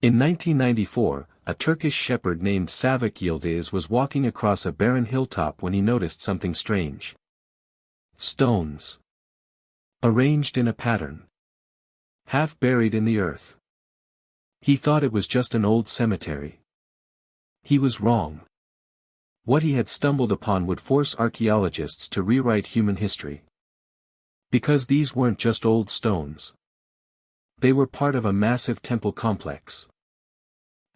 In 1994, a Turkish shepherd named Savak Yildiz was walking across a barren hilltop when he noticed something strange. Stones. Arranged in a pattern. Half buried in the earth. He thought it was just an old cemetery. He was wrong. What he had stumbled upon would force archaeologists to rewrite human history. Because these weren't just old stones. They were part of a massive temple complex.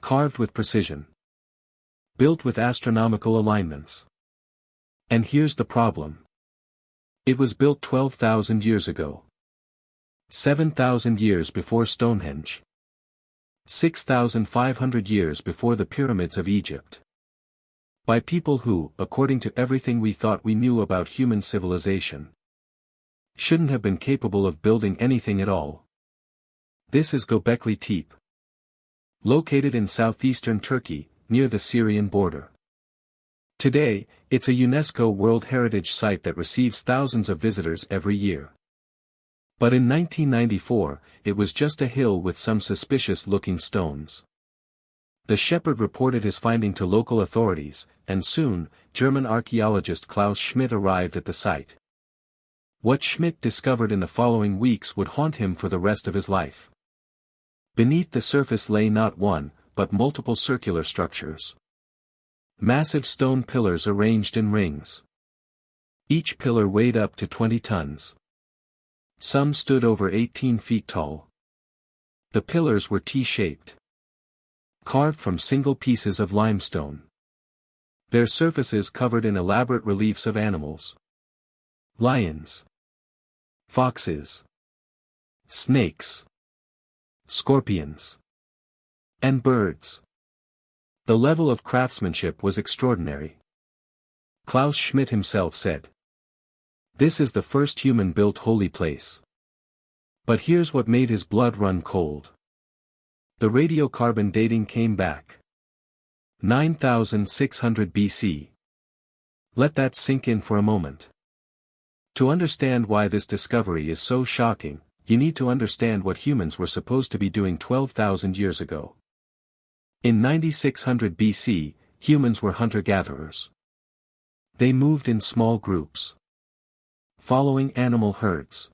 Carved with precision. Built with astronomical alignments. And here's the problem. It was built 12,000 years ago. 7,000 years before Stonehenge. 6,500 years before the pyramids of Egypt. By people who, according to everything we thought we knew about human civilization, shouldn't have been capable of building anything at all. This is Göbekli Tepe. Located in southeastern Turkey, near the Syrian border. Today, it's a UNESCO World Heritage Site that receives thousands of visitors every year. But in 1994, it was just a hill with some suspicious-looking stones. The shepherd reported his finding to local authorities, and soon, German archaeologist Klaus Schmidt arrived at the site. What Schmidt discovered in the following weeks would haunt him for the rest of his life. Beneath the surface lay not one, but multiple circular structures. Massive stone pillars arranged in rings. Each pillar weighed up to 20 tons. Some stood over 18 feet tall. The pillars were T-shaped. Carved from single pieces of limestone. Their surfaces covered in elaborate reliefs of animals. Lions. Foxes. Snakes. Scorpions. And birds. The level of craftsmanship was extraordinary. Klaus Schmidt himself said. This is the first human-built holy place. But here's what made his blood run cold. The radiocarbon dating came back. 9,600 BC. Let that sink in for a moment. To understand why this discovery is so shocking, you need to understand what humans were supposed to be doing 12,000 years ago. In 9600 BC, humans were hunter-gatherers. They moved in small groups. Following animal herds.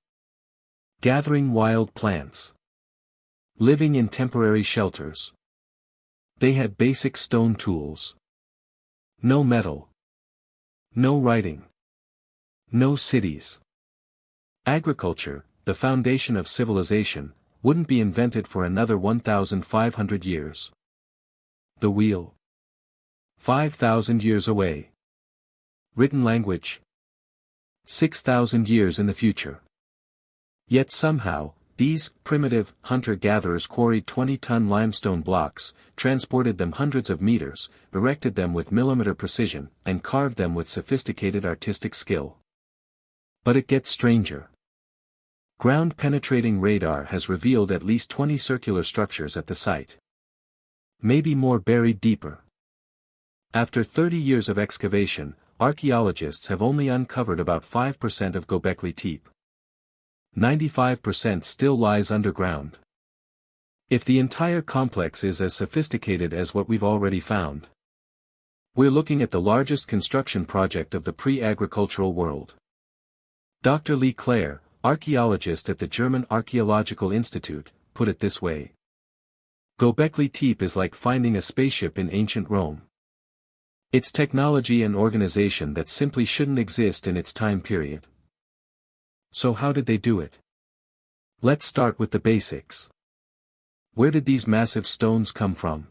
Gathering wild plants. Living in temporary shelters. They had basic stone tools. No metal. No writing. No cities. Agriculture, the foundation of civilization, wouldn't be invented for another 1,500 years. The wheel. 5,000 years away. Written language. 6,000 years in the future. Yet somehow, these primitive hunter-gatherers quarried 20-ton limestone blocks, transported them hundreds of meters, erected them with millimeter precision, and carved them with sophisticated artistic skill. But it gets stranger. Ground-penetrating radar has revealed at least 20 circular structures at the site. Maybe more buried deeper. After 30 years of excavation, archaeologists have only uncovered about 5% of Göbekli Tepe. 95% still lies underground. If the entire complex is as sophisticated as what we've already found, we're looking at the largest construction project of the pre-agricultural world. Dr. Lee Clare, archaeologist at the German Archaeological Institute, put it this way. Göbekli Tepe is like finding a spaceship in ancient Rome. It's technology and organization that simply shouldn't exist in its time period. So how did they do it? Let's start with the basics. Where did these massive stones come from?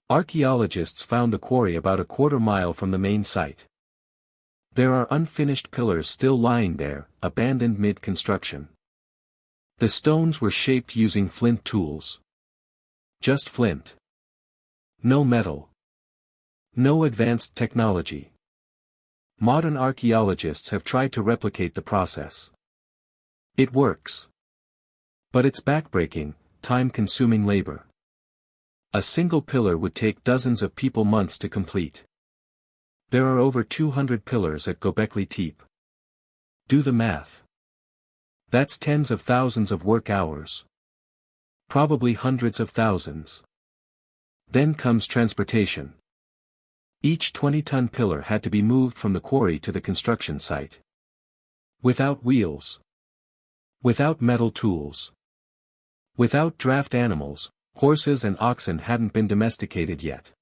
Archaeologists found the quarry about a quarter-mile from the main site. There are unfinished pillars still lying there, abandoned mid-construction. The stones were shaped using flint tools. Just flint. No metal. No advanced technology. Modern archaeologists have tried to replicate the process. It works. But it's backbreaking, time-consuming labor. A single pillar would take dozens of people months to complete. There are over 200 pillars at Göbekli Tepe. Do the math. That's tens of thousands of work hours. Probably hundreds of thousands. Then comes transportation. Each 20-ton pillar had to be moved from the quarry to the construction site. Without wheels. Without metal tools. Without draft animals, horses and oxen hadn't been domesticated yet.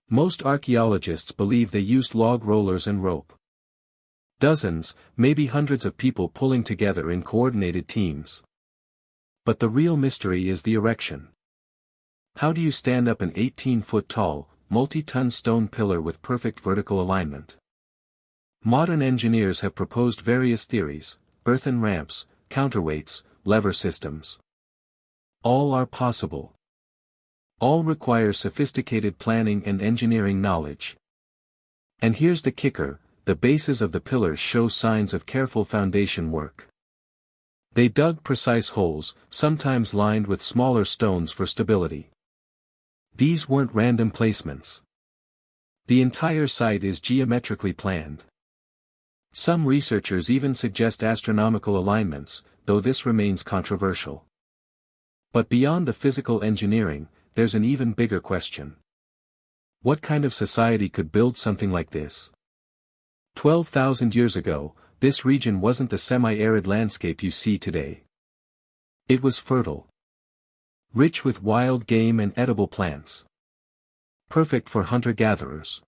Most archaeologists believe they used log rollers and rope. Dozens, maybe hundreds of people pulling together in coordinated teams. But the real mystery is the erection. How do you stand up an 18-foot-tall, multi-ton stone pillar with perfect vertical alignment? Modern engineers have proposed various theories: earthen ramps, counterweights, lever systems. All are possible. All require sophisticated planning and engineering knowledge. And here's the kicker: the bases of the pillars show signs of careful foundation work. They dug precise holes, sometimes lined with smaller stones for stability. These weren't random placements. The entire site is geometrically planned. Some researchers even suggest astronomical alignments, though this remains controversial. But beyond the physical engineering, there's an even bigger question. What kind of society could build something like this? 12,000 years ago, this region wasn't the semi-arid landscape you see today. It was fertile. Rich with wild game and edible plants. Perfect for hunter-gatherers.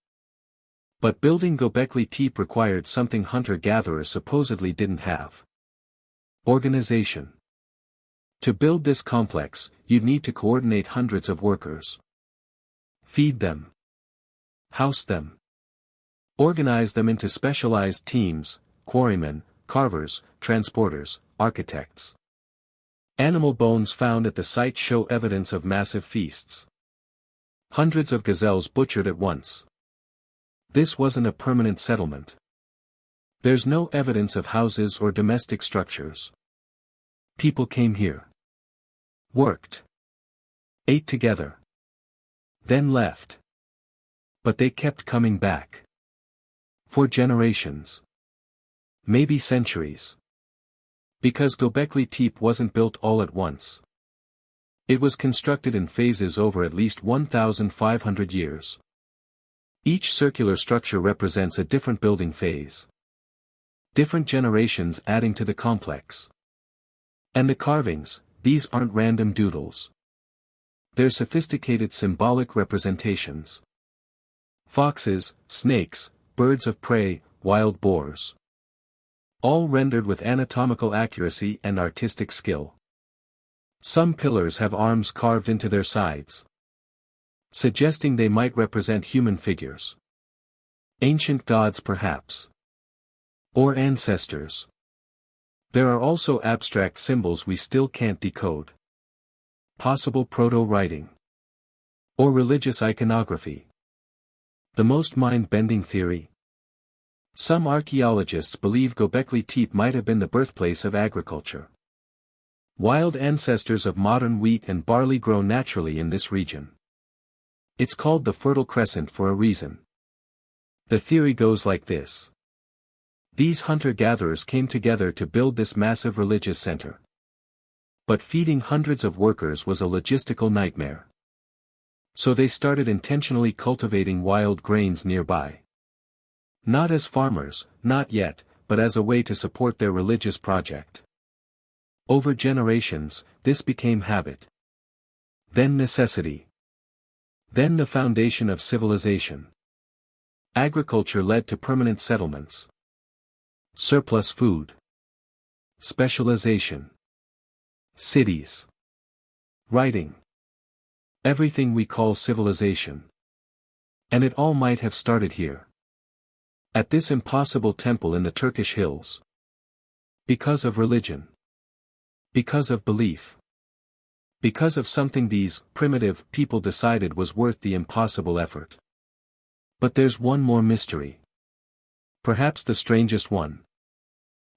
But building Göbekli Tepe required something hunter-gatherers supposedly didn't have. Organization. To build this complex, you'd need to coordinate hundreds of workers. Feed them. House them. Organize them into specialized teams: quarrymen, carvers, transporters, architects. Animal bones found at the site show evidence of massive feasts. Hundreds of gazelles butchered at once. This wasn't a permanent settlement. There's no evidence of houses or domestic structures. People came here. Worked. Ate together. Then left. But they kept coming back. For generations. Maybe centuries. Because Göbekli Tepe wasn't built all at once. It was constructed in phases over at least 1,500 years. Each circular structure represents a different building phase. Different generations adding to the complex. And the carvings, these aren't random doodles. They're sophisticated symbolic representations. Foxes, snakes, birds of prey, wild boars. All rendered with anatomical accuracy and artistic skill. Some pillars have arms carved into their sides, suggesting they might represent human figures. Ancient gods perhaps. Or ancestors. There are also abstract symbols we still can't decode. Possible proto-writing. Or religious iconography. The most mind-bending theory. Some archaeologists believe Göbekli Tepe might have been the birthplace of agriculture. Wild ancestors of modern wheat and barley grow naturally in this region. It's called the Fertile Crescent for a reason. The theory goes like this. These hunter-gatherers came together to build this massive religious center. But feeding hundreds of workers was a logistical nightmare. So they started intentionally cultivating wild grains nearby. Not as farmers, not yet, but as a way to support their religious project. Over generations, this became habit. Then necessity. Then the foundation of civilization. Agriculture led to permanent settlements. Surplus food. Specialization. Cities. Writing. Everything we call civilization. And it all might have started here. At this impossible temple in the Turkish hills. Because of religion. Because of belief. Because of something these primitive people decided was worth the impossible effort. But there's one more mystery. Perhaps the strangest one.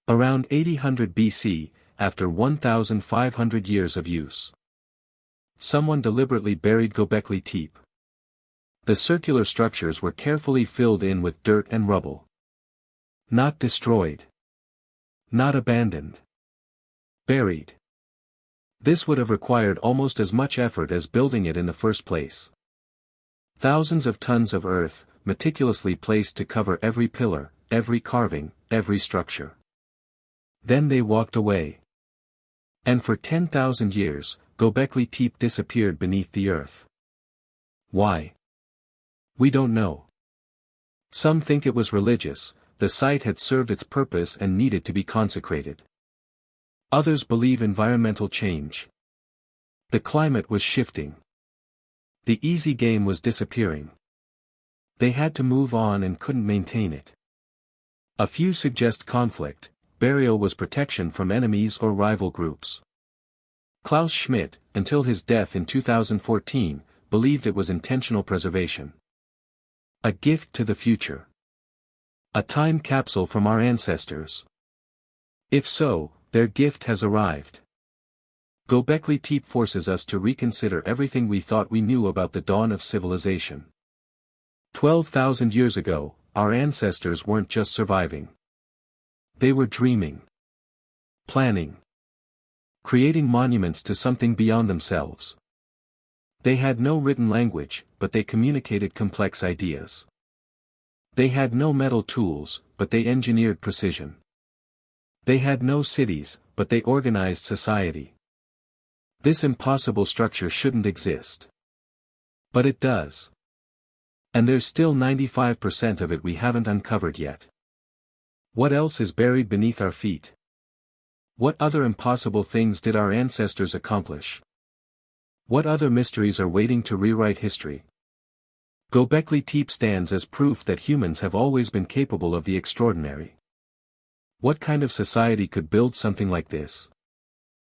Around 800 BC, after 1,500 years of use. Someone deliberately buried Göbekli Tepe. The circular structures were carefully filled in with dirt and rubble. Not destroyed. Not abandoned. Buried. This would have required almost as much effort as building it in the first place. Thousands of tons of earth, meticulously placed to cover every pillar, every carving, every structure. Then they walked away. And for 10,000 years, Göbekli Tepe disappeared beneath the earth. Why? We don't know. Some think it was religious, the site had served its purpose and needed to be consecrated. Others believe environmental change. The climate was shifting. The easy game was disappearing. They had to move on and couldn't maintain it. A few suggest conflict, burial was protection from enemies or rival groups. Klaus Schmidt, until his death in 2014, believed it was intentional preservation. A gift to the future. A time capsule from our ancestors. If so, their gift has arrived. Göbekli Tepe forces us to reconsider everything we thought we knew about the dawn of civilization. 12,000 years ago, our ancestors weren't just surviving. They were dreaming. Planning. Creating monuments to something beyond themselves. They had no written language, but they communicated complex ideas. They had no metal tools, but they engineered precision. They had no cities, but they organized society. This impossible structure shouldn't exist. But it does. And there's still 95% of it we haven't uncovered yet. What else is buried beneath our feet? What other impossible things did our ancestors accomplish? What other mysteries are waiting to rewrite history? Göbekli Tepe stands as proof that humans have always been capable of the extraordinary. What kind of society could build something like this?